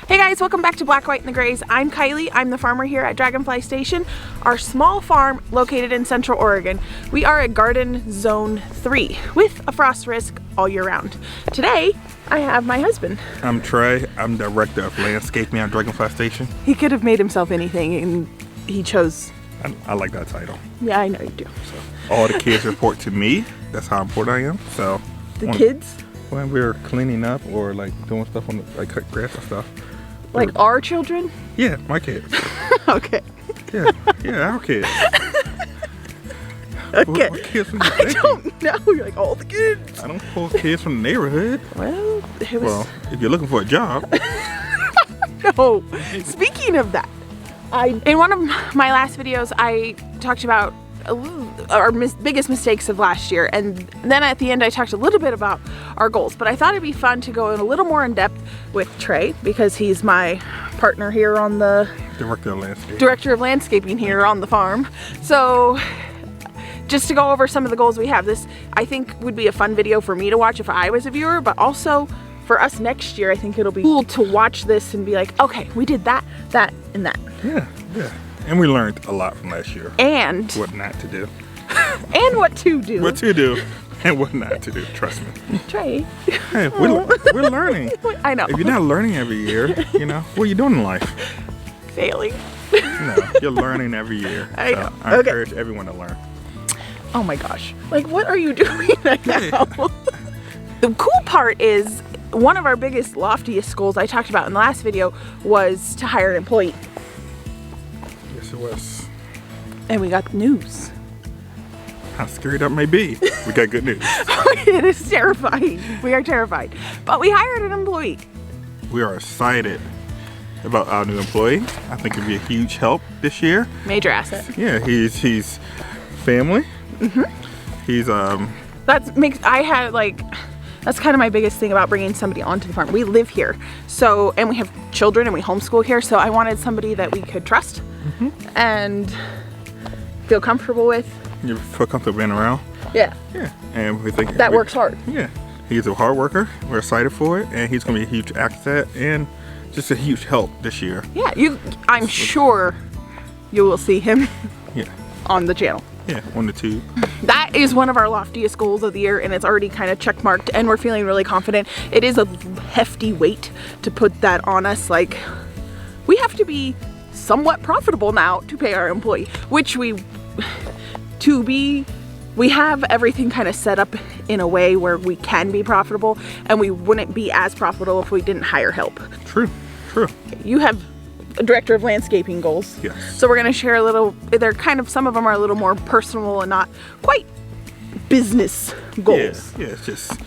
Hey guys, welcome back to Black, White, and the Grays. I'm Kylie. I'm the farmer here at Dragonfly Station, our small farm located in Central Oregon. We are at Garden Zone 3 with a frost risk all year round. Today, I have my husband. I'm Trey. I'm Director of Landscaping at Dragonfly Station. He could have made himself anything and he chose... I like that title. Yeah, I know you do. So, all the kids report to me. That's how important I am. So kids? When we're cleaning up or like doing stuff on the, like cut grass and stuff. Like our children? Yeah, my kids. Okay. Yeah, our kids. Okay. What kids from I don't know. You're like, all the kids. I don't pull kids from the neighborhood. Well, it was... Well, if you're looking for a job. No. Speaking of that, in one of my last videos, I talked about our biggest mistakes of last year, and then at the end I talked a little bit about our goals, but I thought it'd be fun to go in a little more in depth with Trey because he's my partner here on the Director of Landscaping here on the farm. So just to go over some of the goals we have, this I think would be a fun video for me to watch if I was a viewer, but also for us next year I think it'll be cool to watch this and be like, okay, we did that, and that. Yeah. And we learned a lot from last year. And what not to do. And what to do. What to do and what not to do, trust me. Trey. Hey, we're learning. I know. If you're not learning every year, you know, what are you doing in life? Failing. No, you're learning every year. I know. I encourage everyone to learn. Oh my gosh. Like, what are you doing right now? The cool part is, one of our biggest, loftiest goals I talked about in the last video was to hire an employee. Yes, it was. And we got news. How scary that may be, we got good news. It is terrifying. We are terrified. But we hired an employee. We are excited about our new employee. I think it'll be a huge help this year. Major asset. Yeah, he's family. Mm-hmm. He's that's kind of my biggest thing about bringing somebody onto the farm. We live here, so, and we have children and we homeschool here, so I wanted somebody that we could trust and feel comfortable with. You feel comfortable being around? Yeah. Yeah, and we think that works hard. Yeah, he's a hard worker. We're excited for it, and he's gonna be a huge asset and just a huge help this year. Yeah, I'm sure you will see him on the channel. Yeah, on the tube. That is one of our loftiest goals of the year, and it's already kind of check marked, and we're feeling really confident. It is a hefty weight to put that on us. Like, we have to be somewhat profitable now to pay our employee, which we have everything kind of set up in a way where we can be profitable, and we wouldn't be as profitable if we didn't hire help. True. You have a Director of Landscaping goals. Yes. So we're gonna share a little, they're kind of, some of them are a little more personal and not quite business goals. Yeah, it's just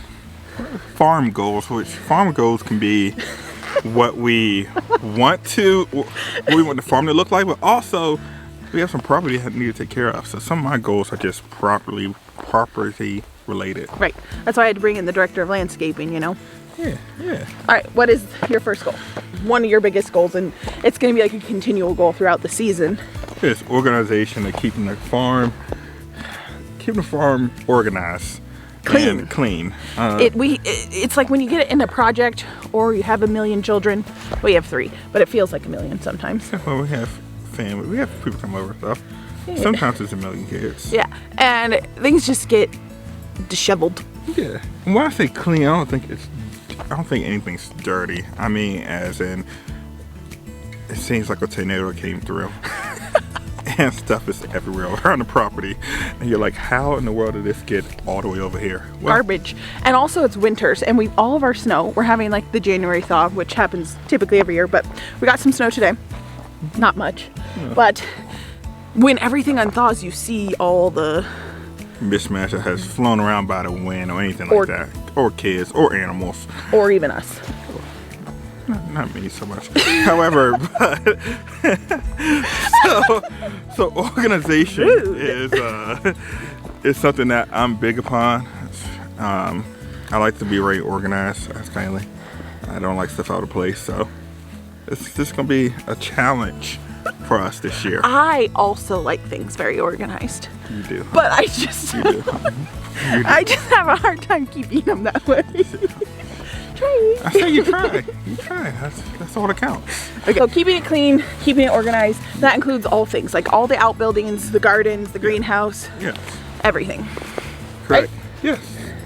farm goals, which farm goals can be what we want the farm to look like, but also we have some property that we need to take care of. So some of my goals are just property related. Right. That's why I had to bring in the Director of Landscaping, you know? Yeah. All right, what is your first goal? One of your biggest goals, and it's going to be like a continual goal throughout the season. It's organization of keeping the farm organized. Clean. It's like when you get in a project or you have 1 million children. We have 3, but it feels like 1 million sometimes. Well, we have family. We have people come over and stuff. Yeah. Sometimes it's 1 million kids. Yeah, and things just get disheveled. Yeah. And when I say clean, I don't think anything's dirty. I mean, as in, it seems like a tornado came through. And stuff is everywhere around the property. And you're like, how in the world did this get all the way over here? Well, garbage. And also it's winters, and all of our snow, we're having like the January thaw, which happens typically every year, but we got some snow today. Not much. Yeah. But when everything unthaws, you see all the mismatch that has flown around by the wind or anything like that. Or kids, or animals. Or even us. Not me so much. However, but so organization is something that I'm big upon. I like to be very organized as Kylie. I don't like stuff out of place, so it's just gonna be a challenge for us this year. I also like things very organized. You do. But I just I just have a hard time keeping them that way. trying. I say you try. You try. That's all that counts. Okay. So keeping it clean, keeping it organized, that includes all things, like all the outbuildings, the gardens, the greenhouse, Yes. everything. Correct. Right? Yes.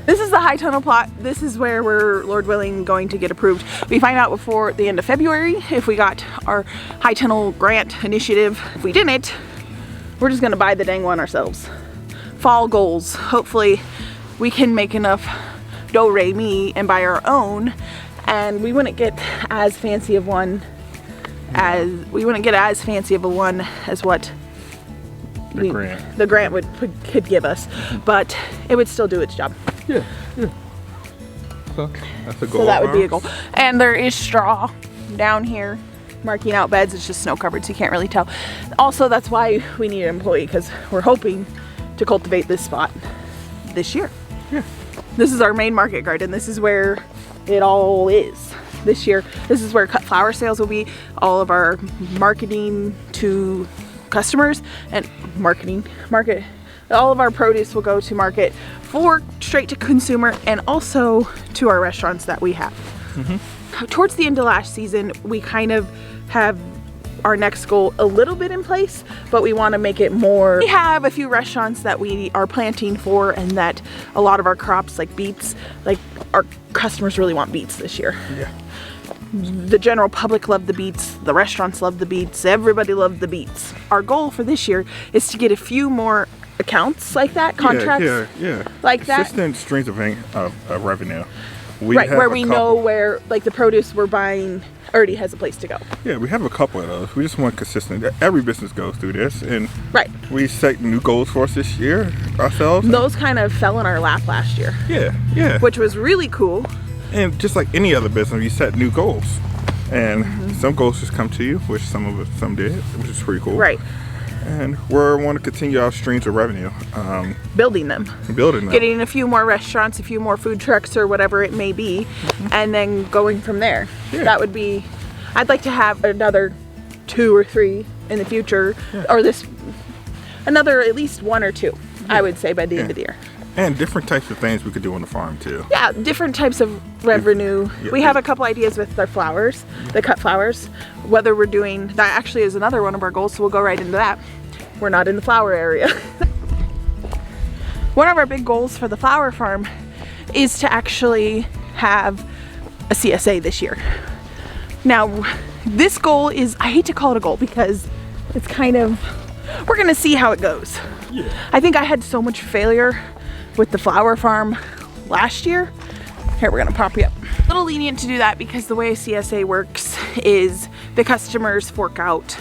This is the high tunnel plot. This is where we're, Lord willing, going to get approved. We find out before the end of February if we got our high tunnel grant initiative. If we didn't, we're just gonna buy the dang one ourselves. Fall goals. Hopefully we can make enough do-re-mi and buy our own, and we wouldn't get as fancy of one as what the grant could give us, but it would still do its job. Yeah. Yeah. So that's a goal. So that would be a goal. And there is straw down here marking out beds. It's just snow covered, so you can't really tell. Also, that's why we need an employee, because we're hoping to cultivate this spot this year. Yeah. This is our main market garden. This is where it all is this year. This is where cut flower sales will be. All of our marketing to customers and market. All of our produce will go to market for straight to consumer and also to our restaurants that we have. Towards the end of last season, we kind of have our next goal a little bit in place, but we want to make it more. We have a few restaurants that we are planting for, and that a lot of our crops, like beets, like our customers really want beets this year. Yeah. The general public loved the beets, the restaurants loved the beets, everybody loved the beets. Our goal for this year is to get a few more accounts like that, contracts like that. Consistent streams of revenue. Right, where we know where like the produce we're buying already has a place to go. Yeah, we have a couple of those. We just want consistent. Every business goes through this, and right. We set new goals for us this year ourselves. Those kind of fell in our lap last year. Yeah, yeah. Which was really cool. And just like any other business, you set new goals, and some goals just come to you, which some did, which is pretty cool. Right. And we want to continue our streams of revenue. Building them. Getting a few more restaurants, a few more food trucks, or whatever it may be, and then going from there. Yeah. That would be. I'd like to have another 2 or 3 in the future, or another at least 1 or 2. I would say by the end of the year. And different types of things we could do on the farm too. Yeah, different types of revenue. We have a couple ideas with our flowers, the cut flowers. Whether we're doing, that actually is another one of our goals, so we'll go right into that. We're not in the flower area. One of our big goals for the flower farm is to actually have a CSA this year. Now, this goal is, I hate to call it a goal because it's kind of, we're gonna see how it goes. Yeah. I think I had so much failure with the flower farm last year. Here, we're gonna pop you up. A little lenient to do that because the way a CSA works is the customers fork out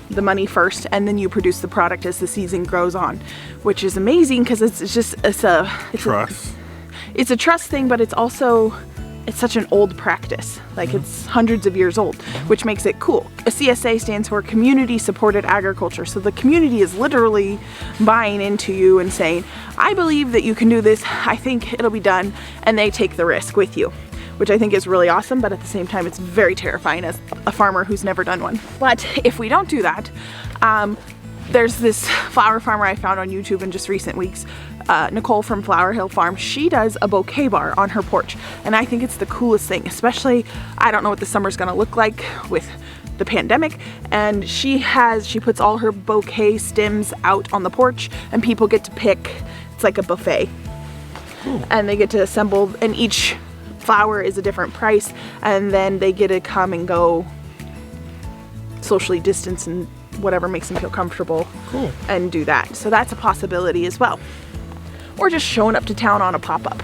the money first, and then you produce the product as the season grows on, which is amazing because it's a trust. It's a trust thing, but it's also, it's such an old practice. Like it's hundreds of years old, which makes it cool. A CSA stands for Community Supported Agriculture. So the community is literally buying into you and saying, I believe that you can do this. I think it'll be done. And they take the risk with you, which I think is really awesome. But at the same time, it's very terrifying as a farmer who's never done one. But if we don't do that, there's this flower farmer I found on YouTube in just recent weeks, Nicole from Flower Hill Farm. She does a bouquet bar on her porch, and I think it's the coolest thing, especially, I don't know what the summer's gonna look like with the pandemic, and she puts all her bouquet stems out on the porch and people get to pick. It's like a buffet. Cool. And they get to assemble, and each flower is a different price, and then they get to come and go socially distance and whatever makes them feel comfortable. Cool. And do that. So that's a possibility as well. Or just showing up to town on a pop-up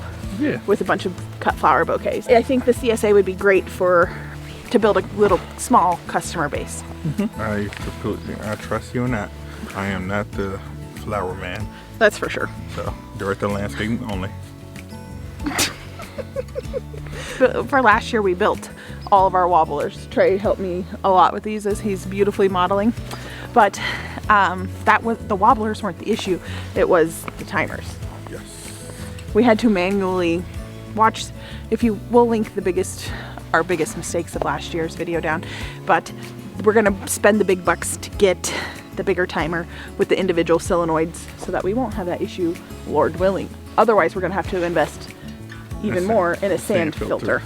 with a bunch of cut flower bouquets. I think the CSA would be great to build a little small customer base. I trust you in that. I am not the flower man. That's for sure. So director of landscaping only. For last year we built all of our wobblers. Trey helped me a lot with these as he's beautifully modeling. But the wobblers weren't the issue. It was the timers. Yes. We had to manually watch. We'll link our biggest mistakes of last year's video down. But we're gonna spend the big bucks to get the bigger timer with the individual solenoids so that we won't have that issue, Lord willing. Otherwise, we're gonna have to invest even more in a sand filter.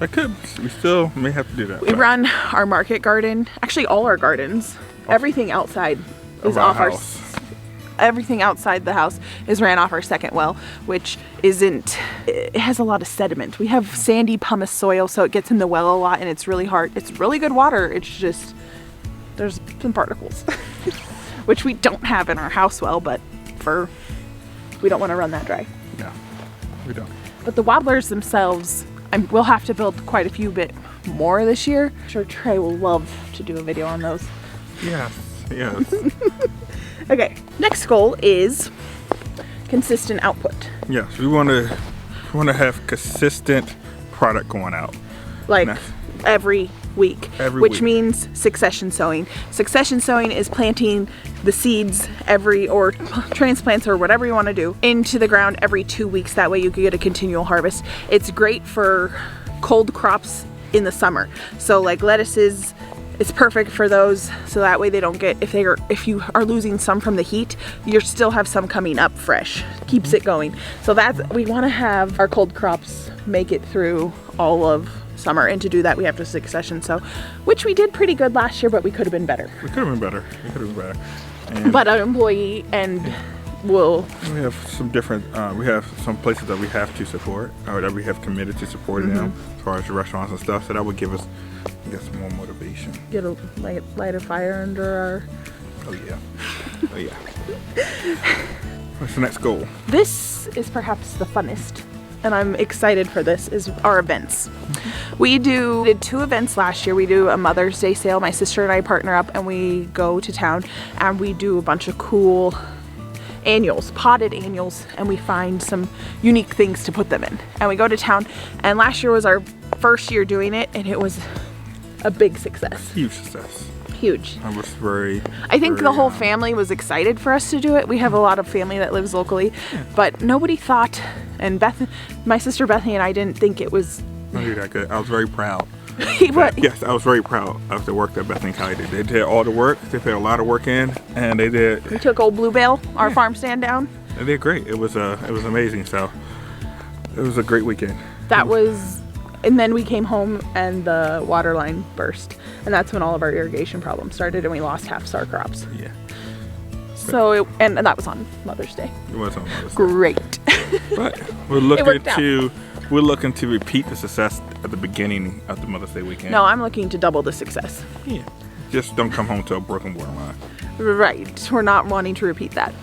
I could. We still may have to do that. We run our market garden, actually all our gardens. Everything outside is off our house. Everything outside the house is ran off our second well, which isn't, it has a lot of sediment. We have sandy pumice soil, so it gets in the well a lot and it's really hard. It's really good water. It's just, there's some particles, which we don't have in our house well, but we don't want to run that dry. No, we don't. But the wobblers themselves, we'll have to build quite a few bit more this year. I'm sure Trey will love to do a video on those. Yes, yes. Okay, next goal is consistent output. Yes, we want to have consistent product going out. Like every week. Which week. Means succession sowing. Succession sowing is planting the seeds or transplants or whatever you want to do into the ground every 2 weeks. That way you can get a continual harvest. It's great for cold crops in the summer. So like lettuces, it's perfect for those, so that way they don't get, if you are losing some from the heat, you still have some coming up fresh. Keeps it going. So we want to have our cold crops make it through all of summer, and to do that we have to succession sow, which we did pretty good last year, but we could have been better. We could have been better. But an employee and we have some different, we have some places that we have to support, or that we have committed to supporting them, as far as the restaurants and stuff, so that would give us, I guess, more motivation. Get a light a fire under our... Oh yeah. Oh yeah. What's the next goal? This is perhaps the funnest, and I'm excited for this, is our events. We did 2 events last year. We do a Mother's Day sale. My sister and I partner up and we go to town and we do a bunch of cool annuals, potted annuals, and we find some unique things to put them in. And we go to town, and last year was our first year doing it, and it was a big success. Huge success. Huge. I was I think the whole family was excited for us to do it. We have a lot of family that lives locally, but nobody thought, and my sister Bethany and I didn't think it was... that good. I was very proud. Yes, I was very proud of the work that Bethany and Kylie did. They did all the work. They put a lot of work in, and they did. We took old Bluebell, our farm stand down. They did great. It was amazing. So it was a great weekend. And then we came home and the water line burst, and that's when all of our irrigation problems started, and we lost half our crops. Yeah. So and that was on Mother's Day. It was on Mother's Day. Great. But we're looking to repeat the success at the beginning of the Mother's Day weekend. No, I'm looking to double the success. Yeah. Just don't come home to a broken water line. Right. We're not wanting to repeat that.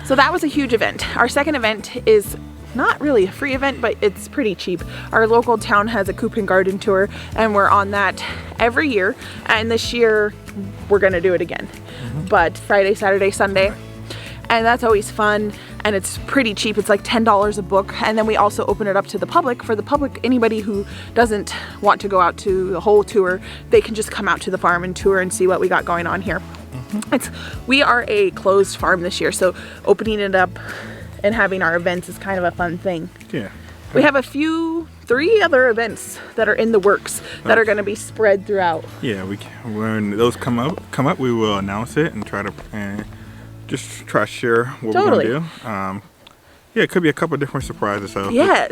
So that was a huge event. Our second event is not really a free event, but it's pretty cheap. Our local town has a coop and garden tour, and we're on that every year. And this year, we're gonna do it again. But Friday, Saturday, Sunday. And that's always fun, and it's pretty cheap. It's like $10 a book, and then we also open it up to the public. For the public, anybody who doesn't want to go out to the whole tour, they can just come out to the farm and tour and see what we got going on here. We are a closed farm this year, so opening it up and having our events is kind of a fun thing. Yeah. We have 3 other events that are in the works that are going to be spread throughout. Yeah, when those come up, we will announce it and try to just try to share what we're gonna do. Yeah, it could be a couple of different surprises. So yeah,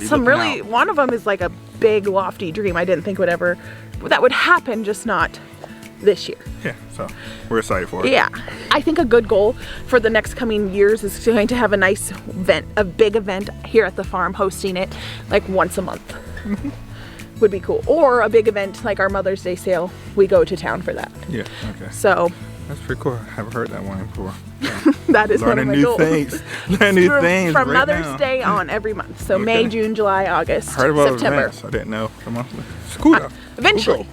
one of them is like a big lofty dream I didn't think that would happen, just not this year. Yeah, so we're excited for it. Yeah, I think a good goal for the next coming years is going to have a nice event, a big event here at the farm, hosting it like once a month. Would be cool. Or a big event like our Mother's Day sale, we go to town for that. Yeah, okay. So that's pretty cool. I haven't heard that one before. Yeah. That is one of my goals. Learn new things. From Mother's Day on every month. So May, June, July, August, heard about September. Events. I didn't know. It's cool though. Eventually.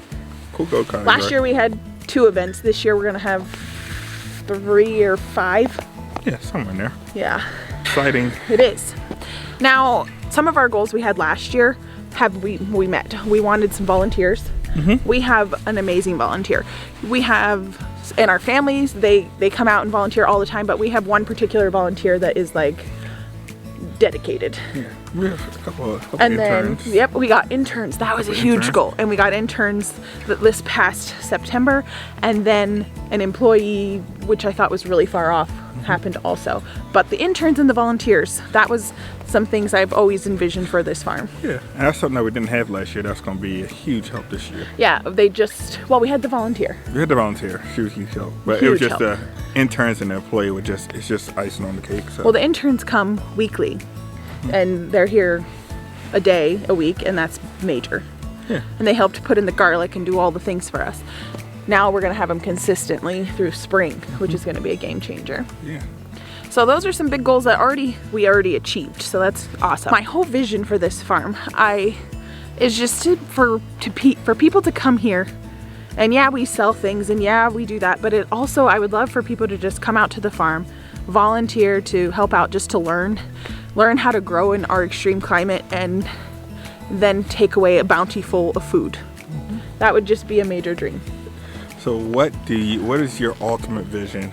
Cool go kind of Last year we had 2 events. This year we're gonna have 3 or 5. Yeah, somewhere in there. Yeah. Exciting. It is. Now, some of our goals we had last year we met. We wanted some volunteers. We have an amazing volunteer. We have in our families, they come out and volunteer all the time, but we have one particular volunteer that is like dedicated. Yeah, we have a couple and interns. Then, yep, we got interns. That was a huge goal. And we got interns this past September, and then an employee, which I thought was really far off, happened also. But the interns and the volunteers, that was some things I've always envisioned for this farm. Yeah, and that's something that we didn't have last year. That's going to be a huge help this year. Yeah, well, we had the volunteer. We had the volunteer. She was a huge help. But Huge it was just help. the interns and the employee it's just icing on the cake. So. Well, the interns come weekly, and they're here a day a week, and that's major. Yeah. And they helped put in the garlic and do all the things for us. Now we're gonna have them consistently through spring, which is gonna be a game changer. Yeah. So those are some big goals that we already achieved. So that's awesome. My whole vision for this farm, is just for people to come here. And yeah, we sell things, and yeah, we do that. But I would love for people to just come out to the farm, volunteer to help out, just to learn how to grow in our extreme climate, and then take away a bounty full of food. That would just be a major dream. So what is your ultimate vision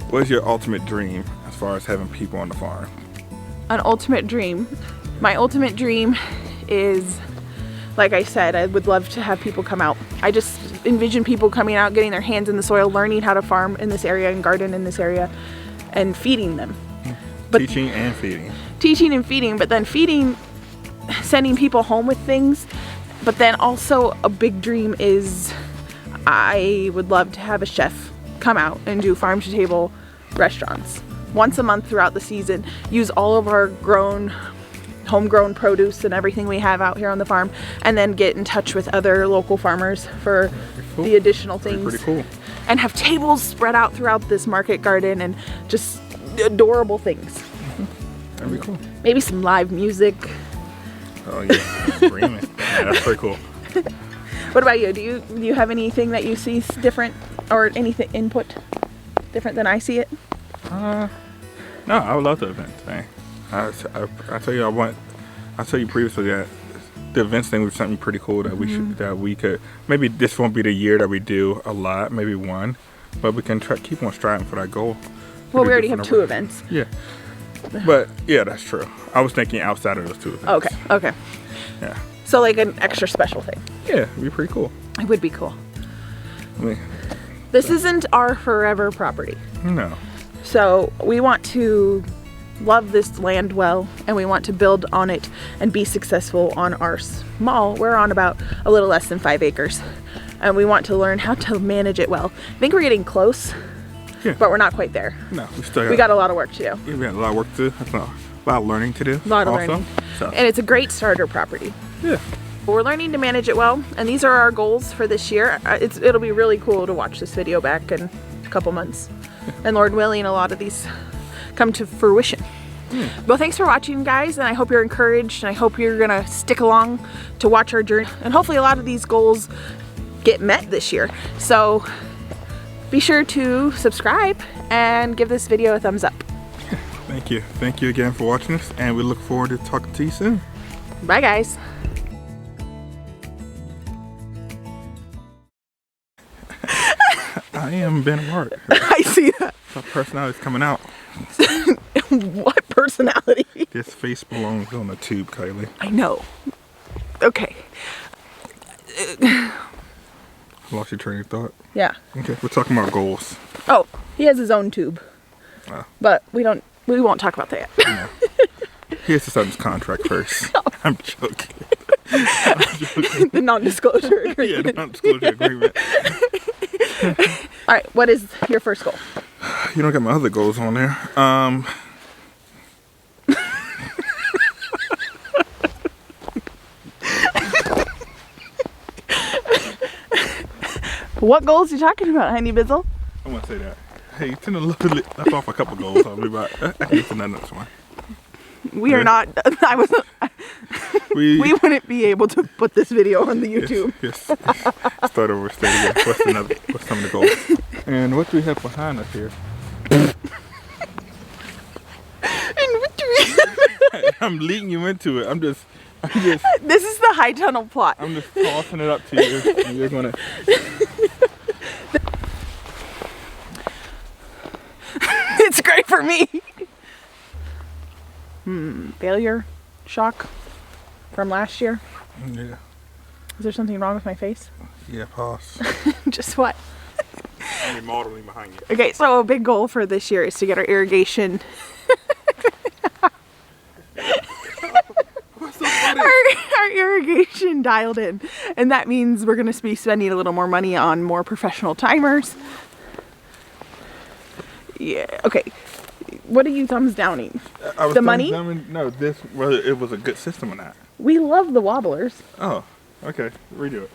what is your ultimate dream as far as having people on the farm? An ultimate dream. My ultimate dream is, like I said, I would love to have people come out. I just envision people coming out, getting their hands in the soil, learning how to farm in this area and garden in this area, and feeding them. Teaching and feeding. Teaching and feeding, but then sending people home with things. But then also a big dream is I would love to have a chef come out and do farm to table restaurants once a month throughout the season. Use all of our homegrown produce and everything we have out here on the farm, and then get in touch with other local farmers for the additional things. Pretty cool. And have tables spread out throughout this market garden, and just adorable things. That'd be cool. Maybe some live music. Oh yeah, screaming. Yeah, that's pretty cool. What about you? Do you have anything that you see different, or anything input different than I see it? No, I would love the event thing. I tell you previously that the events thing was something pretty cool that we could, maybe this won't be the year that we do a lot, maybe one, but we can keep on striving for that goal. Well, we already have 2 events. Yeah. But yeah, that's true. I was thinking outside of those 2 events. Okay. Yeah. So like an extra special thing. Yeah, it'd be pretty cool. It would be cool. I mean, this isn't our forever property. No. So we want to love this land well, and we want to build on it and be successful on our small, we're on about a little less than 5 acres. And we want to learn how to manage it well. I think we're getting close, but we're not quite there. No, we got a lot of work to do. Yeah, we got a lot of work to do. That's a lot of learning to do. A lot of learning. So. And it's a great starter property. Yeah. We're learning to manage it well, and these are our goals for this year. It'll be really cool to watch this video back in a couple months. And Lord willing, a lot of these come to fruition. Well, thanks for watching, guys, and I hope you're encouraged, and I hope you're gonna stick along to watch our journey. And hopefully a lot of these goals get met this year. So be sure to subscribe and give this video a thumbs up. Thank you. Thank you again for watching us, and we look forward to talking to you soon. Bye, guys. I am Ben Ward. I see that. My personality is coming out. What personality? This face belongs on a tube, Kylie. I know. Okay. Lost your train of thought. Yeah. Okay, we're talking about goals. Oh, he has his own tube. But we won't talk about that yet. No. He has to sign his contract first. No. I'm joking. The non-disclosure agreement. Yeah, the non-disclosure agreement. All right, what is your first goal? You don't got my other goals on there. What goals are you talking about, Honey Bizzle? I want to say that. Hey, you tend to left off a couple goals. I'll be right. I can get to that next one. We are not. We wouldn't be able to put this video on the YouTube. Yes. Start over. Start again. What's some of the goals? And what do we have behind us here? And what do we? I'm leading you into it. I'm just. This is the high tunnel plot. I'm just tossing it up to you, and you're gonna. It's great for me. Failure shock from last year. Yeah. Is there something wrong with my face? Yeah, pause. Just what? I mean, modeling behind you. Okay, so a big goal for this year is to get our irrigation. What's so funny? Our irrigation dialed in, and that means we're going to be spending a little more money on more professional timers. Yeah. Okay. What are you thumbs downing? I was The money? No, this. Well, it was a good system on that. We love the wobblers. Oh, okay. Redo it.